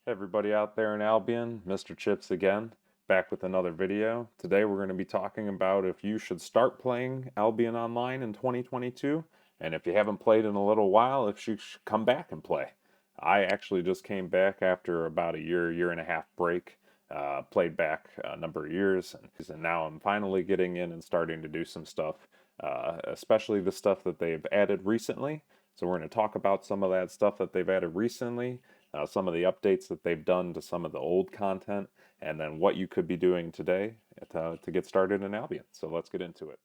Hey everybody out there in Albion, Mr. Chips again, back with another video. Today we're going to be talking about if you should start playing Albion Online in 2022, and if you haven't played in a little while, if you should come back and play. I actually just came back after about a year and a half break, played back a number of years, and now I'm finally getting in and starting to do some stuff, especially the stuff that they've added recently. So we're going to talk about some of that stuff that they've added recently, some of the updates that they've done to some of the old content, and then what you could be doing today to get started in Albion. So let's get into it.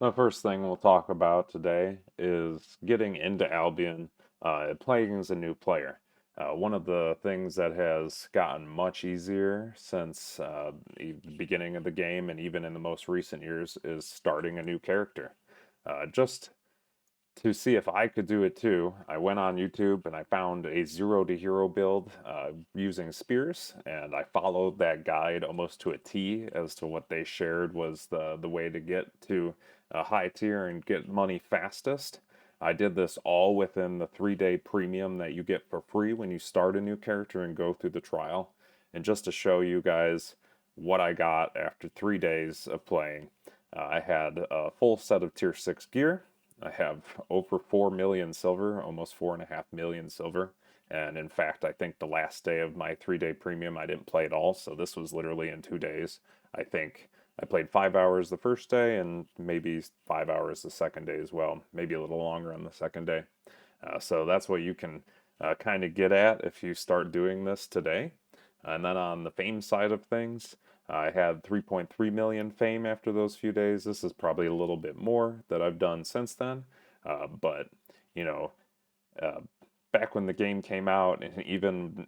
The first thing we'll talk about today is getting into Albion, playing as a new player. One of the things that has gotten much easier since the beginning of the game and even in the most recent years is starting a new character. Just to see if I could do it too, I went on YouTube and I found a zero to hero build using spears, and I followed that guide almost to a T as to what they shared was the way to get to a high tier and get money fastest. I did this all within the 3-day premium that you get for free when you start a new character and go through the trial. And just to show you guys what I got after 3 days of playing, I had a full set of tier 6 gear. I have over 4 million silver, almost 4.5 million silver. And in fact, I think the last day of my 3-day premium, I didn't play at all. So this was literally in 2 days. I think I played 5 hours the first day and maybe 5 hours the second day as well. Maybe a little longer on the second day. So that's what you can kind of get at if you start doing this today. And then on the fame side of things, I had 3.3 million fame after those few days. This is probably a little bit more that I've done since then. But, you know, uh, back when the game came out, and even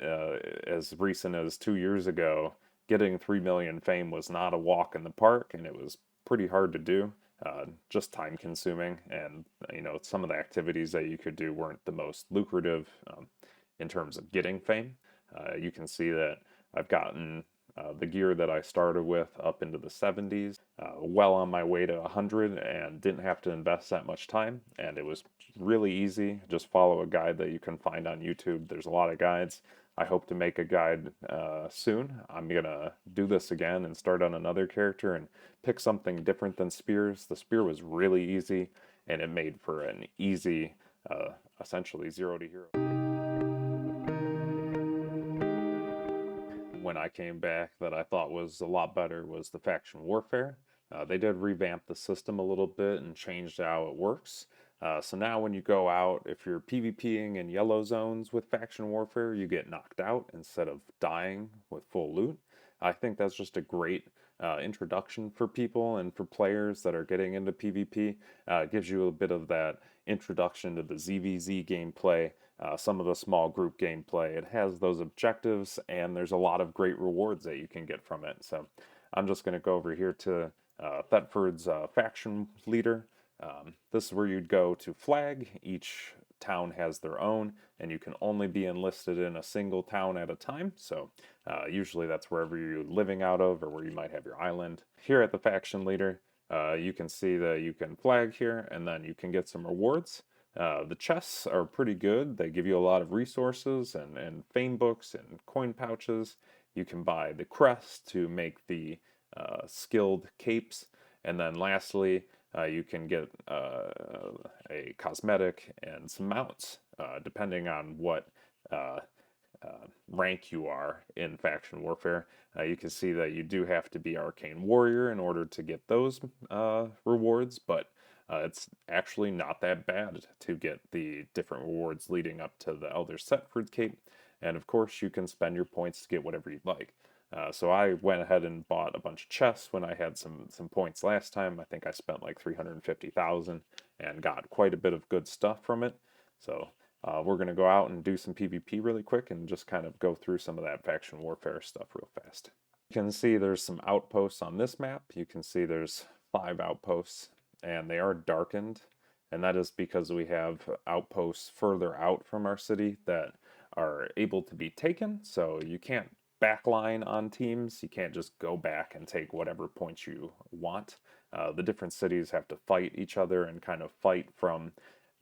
as recent as 2 years ago, getting 3 million fame was not a walk in the park, and it was pretty hard to do. Just time consuming, and some of the activities that you could do weren't the most lucrative in terms of getting fame. You can see that I've gotten the gear that I started with up into the 70s, well on my way to 100, and didn't have to invest that much time. And it was really easy. Just follow a guide that you can find on YouTube. There's a lot of guides. I hope to make a guide soon. I'm gonna do this again and start on another character and pick something different than spears. The spear was really easy, and it made for an easy, essentially zero to hero. When I came back that I thought was a lot better was the faction warfare. They did revamp the system a little bit and changed how it works. So now when you go out, if you're PvPing in yellow zones with faction warfare, you get knocked out instead of dying with full loot. I think that's just a great introduction for people and for players that are getting into PvP. It gives you a bit of that introduction to the ZVZ gameplay, some of the small group gameplay. It has those objectives, and there's a lot of great rewards that you can get from it. So I'm just going to go over here to Thetford's faction leader. This is where you'd go to flag. Each town has their own, and you can only be enlisted in a single town at a time. So usually that's wherever you're living out of or where you might have your island. Here at the faction leader, you can see that you can flag here, and then you can get some rewards. The chests are pretty good. They give you a lot of resources and fame books and coin pouches. You can buy the crest to make the skilled capes. And then lastly, you can get a cosmetic and some mounts, depending on what rank you are in faction warfare. You can see that you do have to be Arcane Warrior in order to get those rewards, but it's actually not that bad to get the different rewards leading up to the Elder Setford Cape. And of course, you can spend your points to get whatever you'd like. So I went ahead and bought a bunch of chests when I had some points last time. I think I spent like 350,000 and got quite a bit of good stuff from it. So we're going to go out and do some PvP really quick and just kind of go through some of that faction warfare stuff real fast. You can see there's some outposts on this map. You can see there's 5 outposts, and they are darkened. And that is because we have outposts further out from our city that are able to be taken. So you can't backline on teams. You can't just go back and take whatever points you want. The different cities have to fight each other and kind of fight from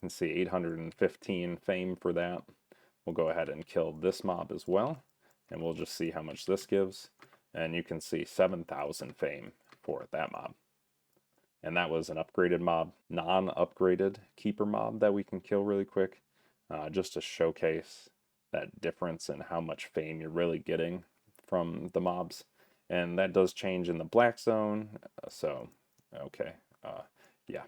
can see 815 fame for that. We'll go ahead and kill this mob as well, and we'll just see how much this gives. And you can see 7,000 fame for that mob. And that was an upgraded mob, non-upgraded keeper mob that we can kill really quick, just to showcase that difference in how much fame you're really getting from the mobs. And that does change in the black zone, so okay, yeah.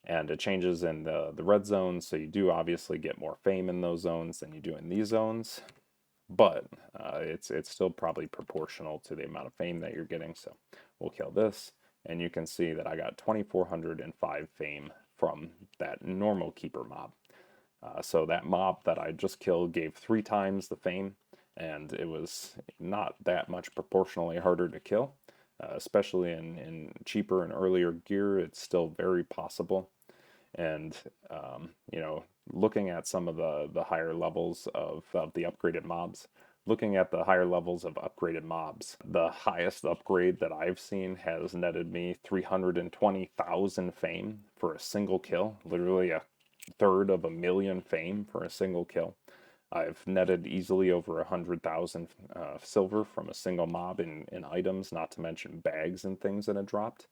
And it changes in the red zone, so you do obviously get more fame in those zones than you do in these zones, but it's still probably proportional to the amount of fame that you're getting. So we'll kill this, and you can see that I got 2,405 fame from that normal keeper mob. So that mob that I just killed gave 3 times the fame, and it was not that much proportionally harder to kill, especially in cheaper and earlier gear. It's still very possible. And you know, looking at some of the higher levels of the upgraded mobs, looking at the higher levels of upgraded mobs, the highest upgrade that I've seen has netted me 320,000 fame for a single kill, literally a third of a million fame for a single kill. I've netted easily over 100,000 silver from a single mob in items, not to mention bags and things that have dropped.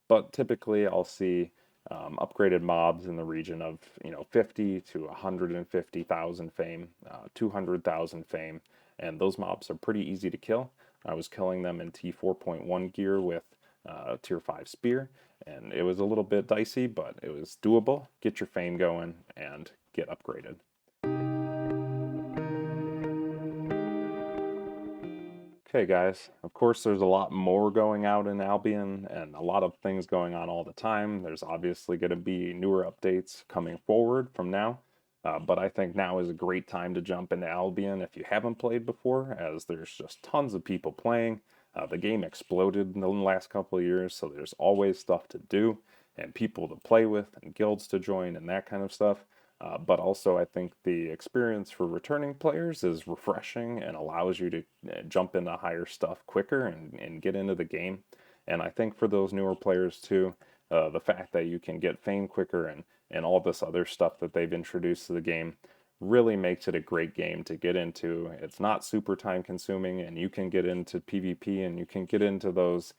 But typically I'll see upgraded mobs in the region of 50 to 150,000 fame, 200,000 fame, and those mobs are pretty easy to kill. I was killing them in T4.1 gear with tier 5 spear, and it was a little bit dicey, but it was doable. Get your fame going and get upgraded. Okay, guys, of course, there's a lot more going out in Albion and a lot of things going on all the time. There's obviously going to be newer updates coming forward from now, but I think now is a great time to jump into Albion if you haven't played before, as there's just tons of people playing. The game exploded in the last couple of years, so there's always stuff to do and people to play with and guilds to join and that kind of stuff. But also, I think the experience for returning players is refreshing and allows you to jump into higher stuff quicker and get into the game. And I think for those newer players too, the fact that you can get fame quicker and all this other stuff that they've introduced to the game really makes it a great game to get into. It's not super time consuming, and you can get into PvP and you can get into those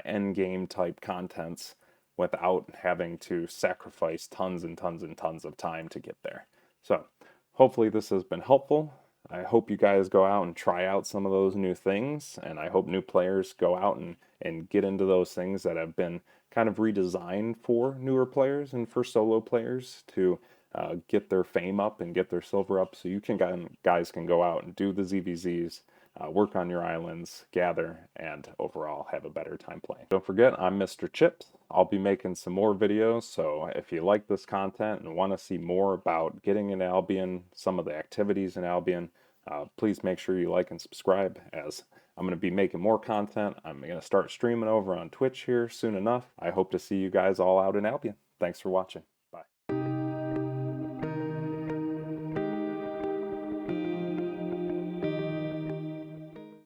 end game type contents without having to sacrifice tons and tons and tons of time to get there. So hopefully this has been helpful. I hope you guys go out and try out some of those new things, and I hope new players go out and get into those things that have been kind of redesigned for newer players and for solo players to get their fame up and get their silver up, so you guys can go out and do the ZVZs, work on your islands, gather, and overall have a better time playing. Don't forget, I'm Mr. Chips. I'll be making some more videos, so if you like this content and want to see more about getting in Albion, some of the activities in Albion, please make sure you like and subscribe, as I'm going to be making more content. I'm going to start streaming over on Twitch here soon enough. I hope to see you guys all out in Albion. Thanks for watching.